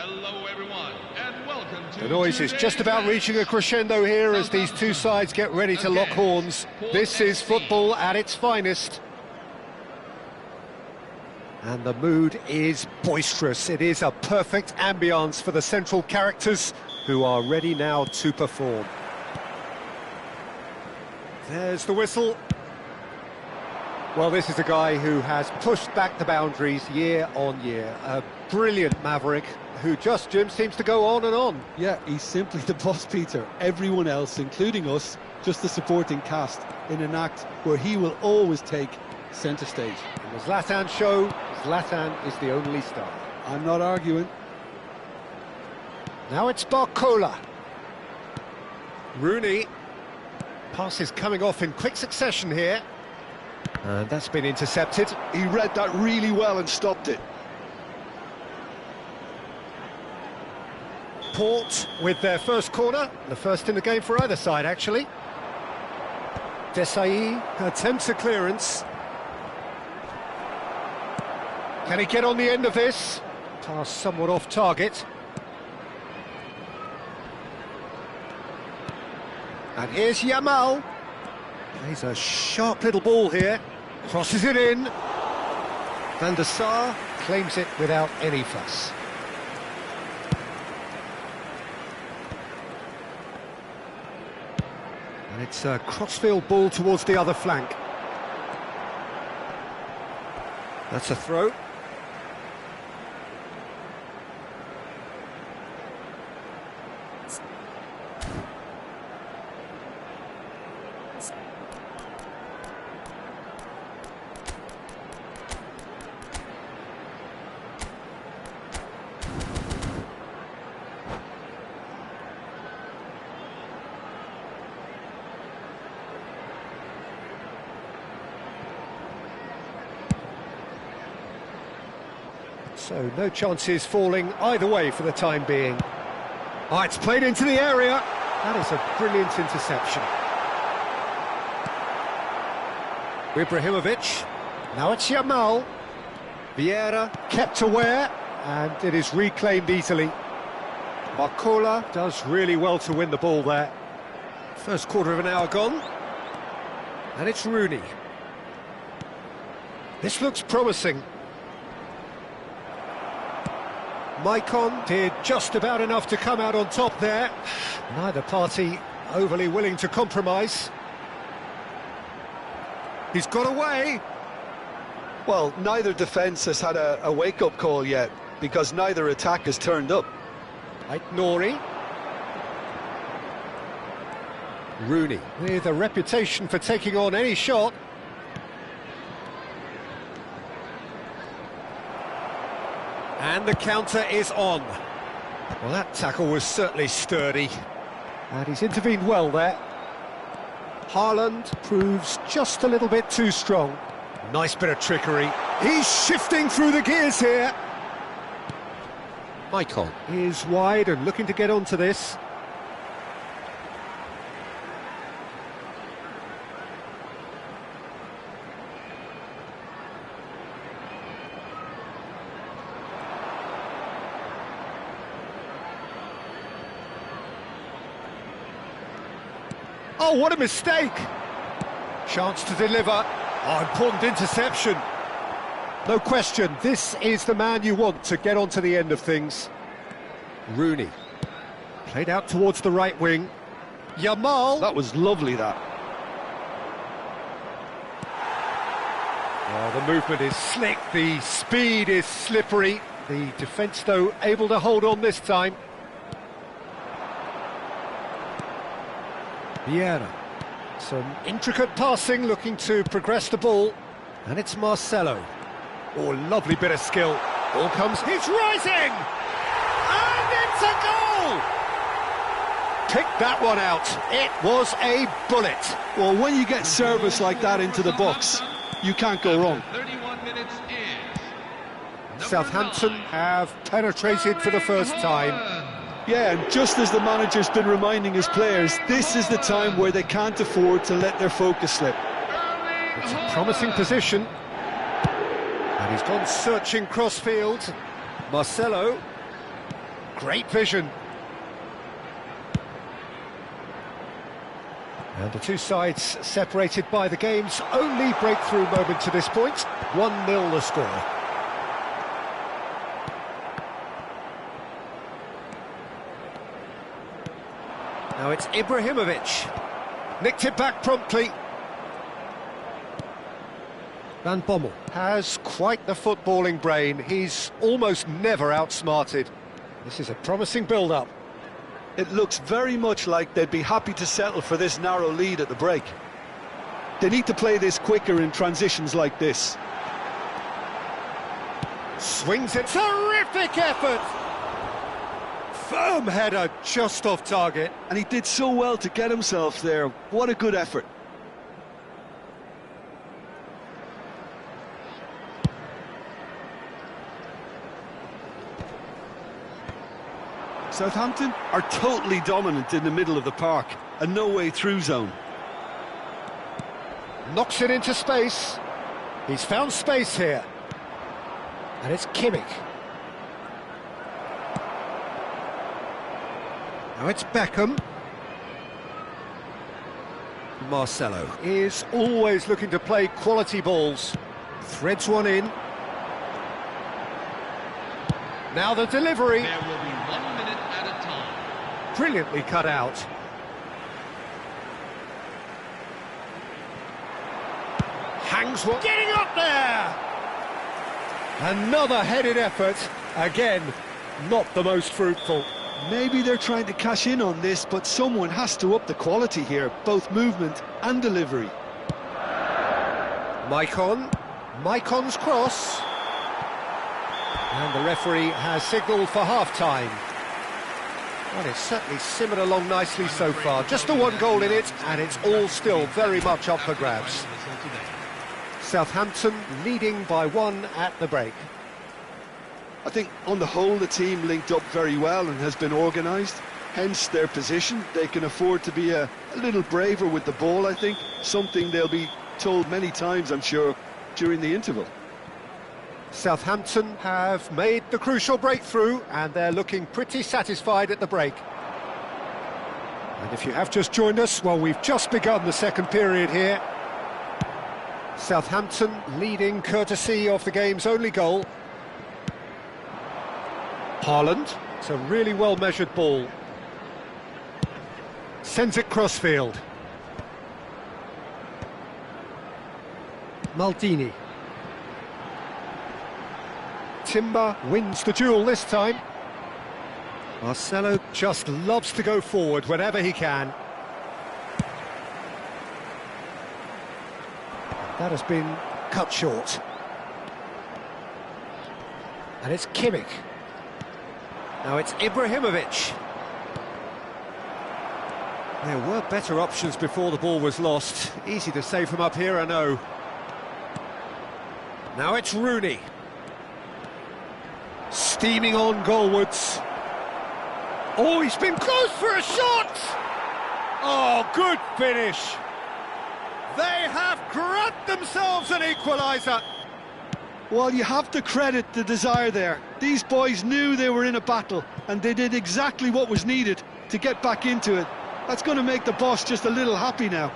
Hello everyone, and welcome to The noise is just about reaching a crescendo here as these two sides get ready to lock horns. This is football at its finest. And the mood is boisterous. It is a perfect ambience for the central characters who are ready now to perform. There's the whistle. Well, this is a guy who has pushed back the boundaries year on year. A brilliant maverick who just, Jim, seems to go on and on. Yeah, he's simply the boss, Peter. Everyone else, including us, just the supporting cast in an act where he will always take centre stage. In the Zlatan show, Zlatan is the only star. I'm not arguing. Now it's Barcola. Rooney. Passes coming off in quick succession here. And that's been intercepted. He read that really well and stopped it. Port with their first corner. The first in the game for either side, actually. Desai attempts a clearance. Can he get on the end of this? Pass somewhat off target. And here's Yamal. Plays a sharp little ball here. Crosses it in. Van der Sar claims it without any fuss. And it's a crossfield ball towards the other flank. That's a throw. So no chances falling either way for the time being. Oh, it's played into the area. That is a brilliant interception. Ibrahimovic. Now it's Yamal. Vieira kept aware, and it is reclaimed easily. Barcola does really well to win the ball there. First quarter of an hour gone. And it's Rooney. This looks promising. Maicon did just about enough to come out on top there. Neither party overly willing to compromise. He's got away. Well, neither defence has had a wake-up call yet, because neither attack has turned up. Nori. Rooney, with a reputation for taking on any shot. And the counter is on. Well, that tackle was certainly sturdy. And he's intervened well there. Haaland proves just a little bit too strong. Nice bit of trickery. He's shifting through the gears here. Maicon is wide and looking to get onto this. Oh, what a mistake! Chance to deliver. Oh, important interception. No question, this is the man you want to get onto the end of things. Rooney. Played out towards the right wing. Yamal. That was lovely, that. Oh, the movement is slick, the speed is slippery. The defence, though, able to hold on this time. Vieira. Some intricate passing, looking to progress the ball. And it's Marcelo. Oh, lovely bit of skill. Ball comes, he's rising! And it's a goal! Pick that one out. It was a bullet. Well, when you get service like that into the box, you can't go wrong. 31 minutes in. Southampton have penetrated for the first time. Yeah, and just as the manager's been reminding his players, this is the time where they can't afford to let their focus slip. It's a promising position. And he's gone searching crossfield. Marcelo. Great vision. And the two sides separated by the game's only breakthrough moment to this point. 1-0 the score. Now it's Ibrahimovic. Nicked it back promptly. Van Bommel has quite the footballing brain. He's almost never outsmarted. This is a promising build-up. It looks very much like they'd be happy to settle for this narrow lead at the break. They need to play this quicker in transitions like this. Swings it. Terrific effort! Firm header, just off target. And he did so well to get himself there. What a good effort. Southampton are totally dominant in the middle of the park, a no-way through zone. Knocks it into space. He's found space here. And it's Kimmich. Now it's Beckham. Marcelo is always looking to play quality balls. Threads one in. Now the delivery. There will be 1 minute at a time. Brilliantly cut out. Hangs one. Getting up there! Another headed effort. Again, not the most fruitful. Maybe they're trying to cash in on this, but someone has to up the quality here, both movement and delivery. Maicon's cross. And the referee has signalled for half-time. Well, it's certainly simmered along nicely so far. Just the one goal in it, and it's all still very much up for grabs. Southampton leading by 1 at the break. I think on the whole the team linked up very well and has been organised, hence their position. They can afford to be a little braver with the ball, I think, something they'll be told many times, I'm sure, during the interval. Southampton have made the crucial breakthrough and they're looking pretty satisfied at the break. And if you have just joined us, well, we've just begun the second period here. Southampton leading courtesy of the game's only goal. Haaland, it's a really well-measured ball. Sends it crossfield. Maldini. Timber wins the duel this time. Marcelo just loves to go forward whenever he can. That has been cut short. And it's Kimmich. Now it's Ibrahimovic. There were better options before the ball was lost. Easy to save from up here, I know. Now it's Rooney. Steaming on goalwards. Oh, he's been close for a shot! Oh, good finish. They have grabbed themselves an equaliser. Well, you have to credit the desire there. These boys knew they were in a battle, and they did exactly what was needed to get back into it. That's going to make the boss just a little happy now.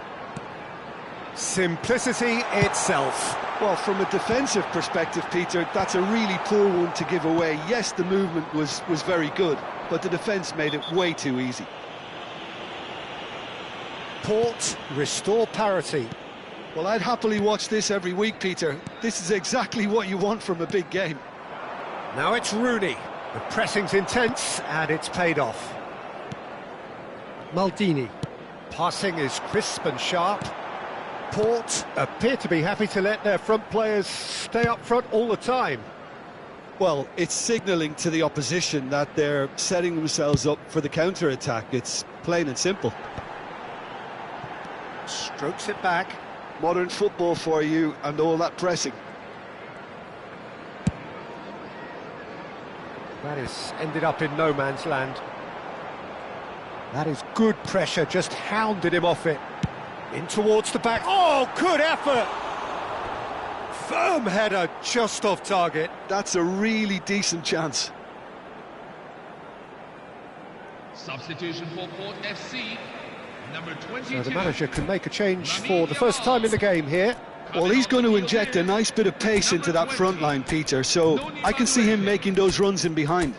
Simplicity itself. Well, from a defensive perspective, Peter, that's a really poor one to give away. Yes, the movement was very good, but the defence made it way too easy. Port restore parity. Well, I'd happily watch this every week, Peter. This is exactly what you want from a big game. Now it's Rooney. The pressing's intense, and it's paid off. Maldini. Passing is crisp and sharp. Port appear to be happy to let their front players stay up front all the time. Well, it's signalling to the opposition that they're setting themselves up for the counter-attack. It's plain and simple. Strokes it back. Modern football for you and all that pressing. That is ended up in no man's land. That is good pressure, just hounded him off it. In towards the back. Oh, good effort! Firm header, just off target. That's a really decent chance. Substitution for Port FC, number 22. So the manager can make a change for the first time in the game here. Well, he's going to inject a nice bit of pace into that front line, Peter, so I can see him making those runs in behind.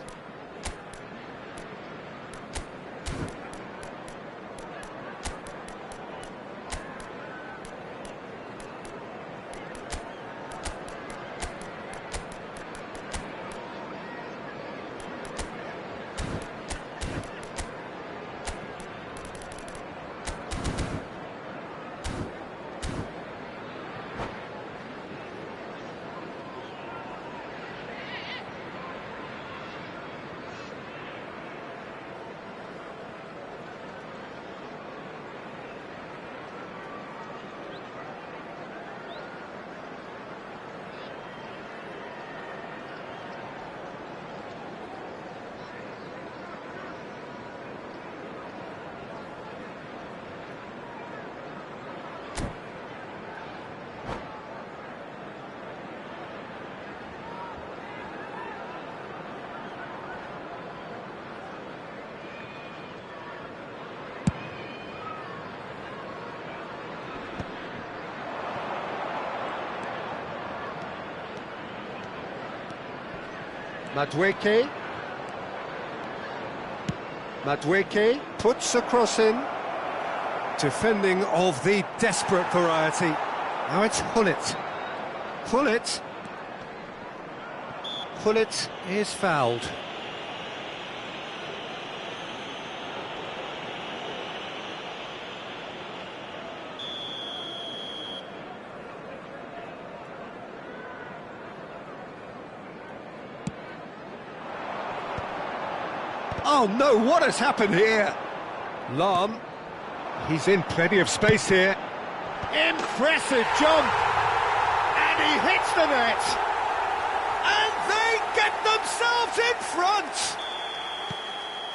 Madueke puts a cross in. Defending of the desperate variety. Now it's Hullet. Hullet is fouled. Oh no, what has happened here? Lahm, he's in plenty of space here. Impressive jump! And he hits the net! And they get themselves in front!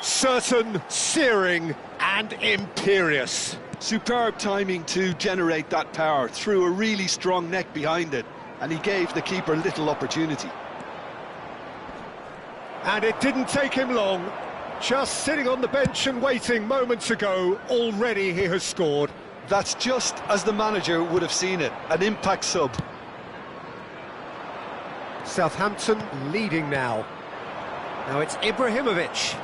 Certain, searing and imperious. Superb timing to generate that power through a really strong neck behind it, and he gave the keeper little opportunity. And it didn't take him long. Just sitting on the bench and waiting moments ago, already he has scored. That's just as the manager would have seen it, an impact sub. Southampton leading now. Now it's Ibrahimovic.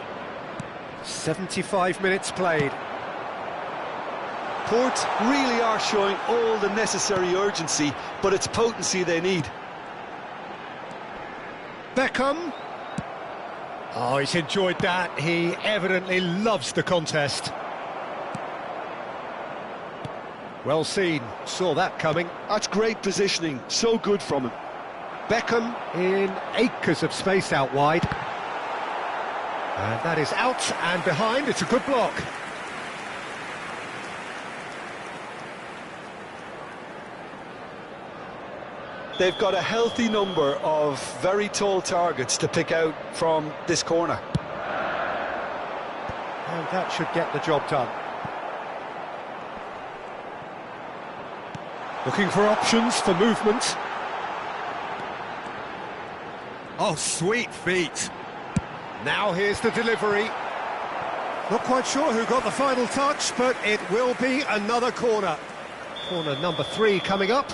75 minutes played. Port really are showing all the necessary urgency, but it's potency they need. Beckham. Oh, he's enjoyed that. He evidently loves the contest. Well seen. Saw that coming. That's great positioning. So good from him. Beckham in acres of space out wide. And that is out and behind. It's a good block. They've got a healthy number of very tall targets to pick out from this corner. And that should get the job done. Looking for options for movement. Oh, sweet feet. Now here's the delivery. Not quite sure who got the final touch, but it will be another corner. Corner number 3 coming up.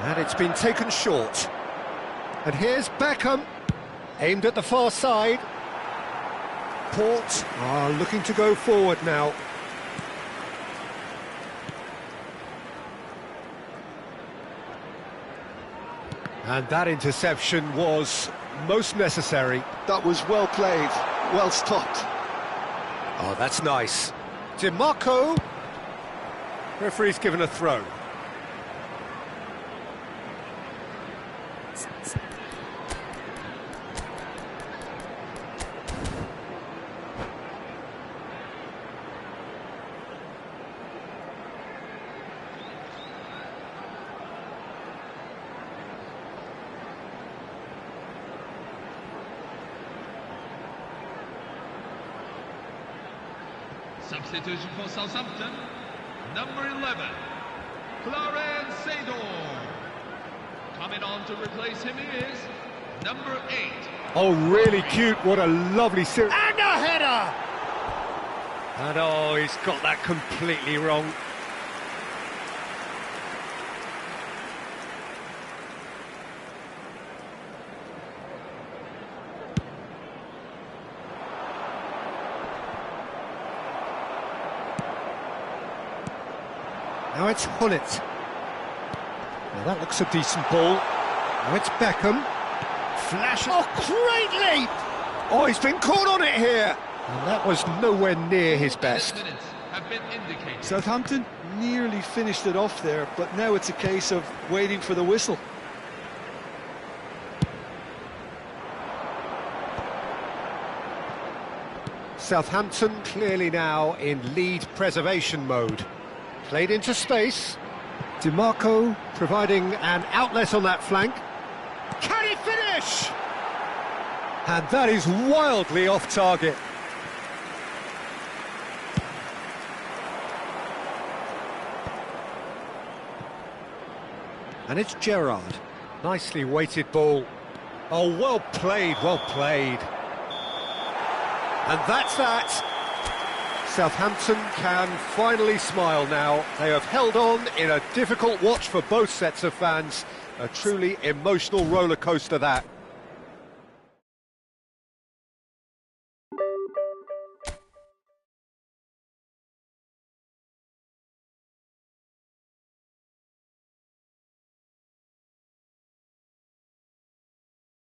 And it's been taken short. And here's Beckham, aimed at the far side. Port are looking to go forward now. And that interception was most necessary. That was well played, well stopped. Oh, that's nice. DiMarco. Referee's given a throw. Substitution for Southampton, number 11, Clarence Seedorf. Coming on to replace him is Number 8. Oh, really cute. What a lovely series. And a header! And oh, he's got that completely wrong. Now it's Hullet. Now that looks a decent ball. Now it's Beckham. Flash. Oh, great leap! Oh, he's been caught on it here. And that was nowhere near his best. Minutes have been indicated. Southampton nearly finished it off there, but now it's a case of waiting for the whistle. Southampton clearly now in lead preservation mode. Played into space. DiMarco providing an outlet on that flank. Can he finish? And that is wildly off target. And it's Gerrard. Nicely weighted ball. Oh, well played, well played. And that's that. Southampton can finally smile now. They have held on in a difficult watch for both sets of fans. A truly emotional roller coaster that.